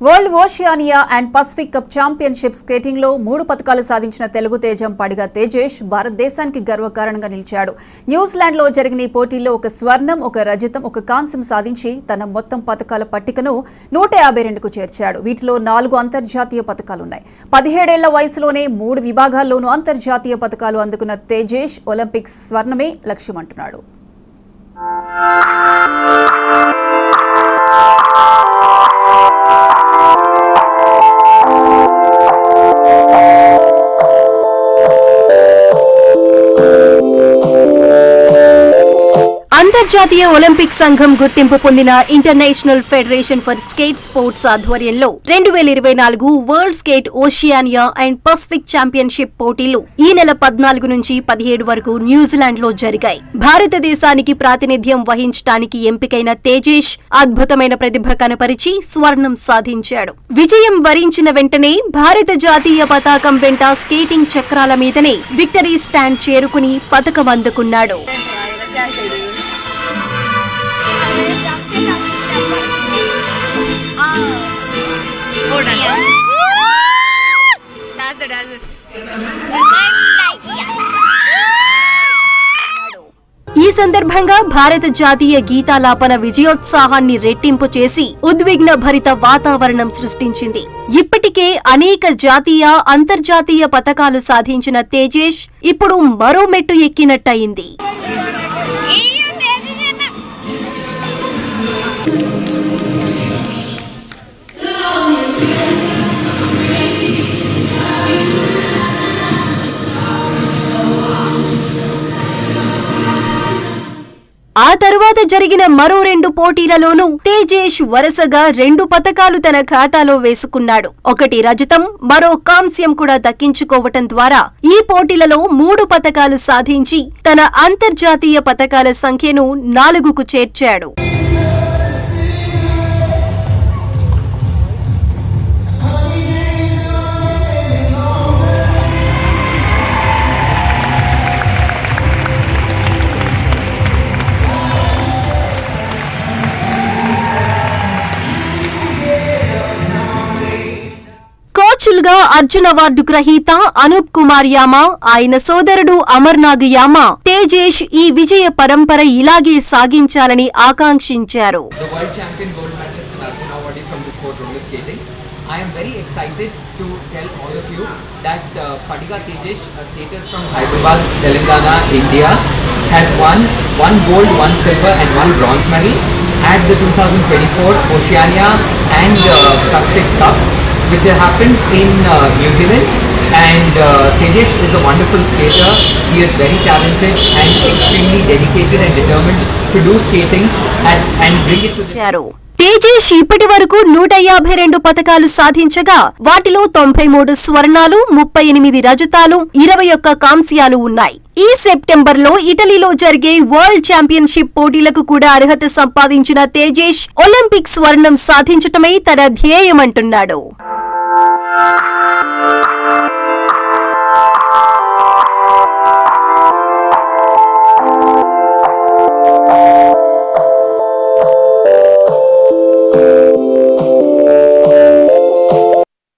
World Oceania and Pacific cup championship skating లో 3 పతకాలు సాధించిన తెలుగు తేజం పడిగా తేజేష్ భారతదేశానికి గర్వకారణంగా నిలిచాడు. న్యూజిలాండ్ లో జరిగిన ఈ పోటీల్లో ఒక స్వర్ణం, ఒక రజతం, ఒక కాంస్యం సాధించి తన మొత్తం పతకాల పట్టికను 152కు చేర్చాడు. వీటిలో 4 అంతర్జాతీయ పతకాలున్నాయి. 17 ఏళ్ల వయసులోనే 3 విభాగాల్లోనూ అంతర్జాతీయ పతకాలు అందుకున్న తేజేష్ ఒలింపిక్స్ స్వర్ణమే లక్ష్యమంటున్నాడు. అంతర్జాతీయ ఒలింపిక్ సంఘం గుర్తింపు పొందిన international federation for skate sports ఆధ్వర్యంలో 2024 world skate Oceania and Pacific championship పోటీలు ఈ నెల 14 నుంచి 17 వరకు న్యూజిలాండ్ లో జరిగాయి. భారతదేశానికి ప్రాతినిధ్యం వహించడానికి ఎంపికైన తేజేష్ అద్భుతమైన ప్రతిభ కనపరిచి స్వర్ణం సాధించాడు. విజయం వరించిన వెంటనే భారత జాతీయ పతాకం వెంట స్కేటింగ్ చక్రాల మీదనే విక్టరీ స్టాండ్ చేరుకుని పతకం అందుకున్నాడు. ఈ సందర్భంగా భారత జాతీయ గీతాలాపన విజయోత్సాహాన్ని రెట్టింపు చేసి ఉద్విగ్న భరిత వాతావరణం సృష్టించింది. ఇప్పటికే అనేక జాతీయ, అంతర్జాతీయ పతకాలు సాధించిన తేజేష్ ఇప్పుడు మరో మెట్టు ఎక్కినట్టయింది. ఆ తరువాత జరిగిన మరో 2 పోటీలలోనూ తేజేష్ వరుసగా 2 పతకాలు తన ఖాతాలో వేసుకున్నాడు. ఒకటి రజతం, మరో కాంస్యం కూడా దక్కించుకోవటం ద్వారా ఈ పోటీలలో 3 పతకాలు సాధించి తన అంతర్జాతీయ పతకాల సంఖ్యను 4కు చేర్చాడు. కోచ్లుగా అర్జున్ అవార్డు గ్రహీత అనూప్ కుమార్ యామా, ఆయన సోదరుడు అమర్నాగ్ యామా తేజేష్ ఈ విజయ పరంపర ఇలాగే సాగించాలని ఆకాంక్షించారు. I am very excited to tell all of you that Padiga Tejesh, a skater from Hyderabad, Telangana, India, has won 1 gold, 1 silver and 1 bronze medal at the 2024 Oceania and Pacific Cup, which happened in New Zealand. And Tejesh is a wonderful skater. He is very talented and extremely dedicated and determined to do skating and bring it to the... Tejesh ఇప్పటి వరకు 152 పతకాలు సాధించగా వాటిలో 93 స్వర్ణాలు, 38 రజతాలు, 21 కాంస్యాలు ఉన్నాయి. ఈ సెప్టెంబర్లో ఇటలీలో జరిగే వరల్డ్ ఛాంపియన్షిప్ పోటీలకు కూడా అర్హత సంపాదించిన తేజేష్ ఒలింపిక్ స్వర్ణం సాధించటమే తన ధ్యేయమంటున్నాడు.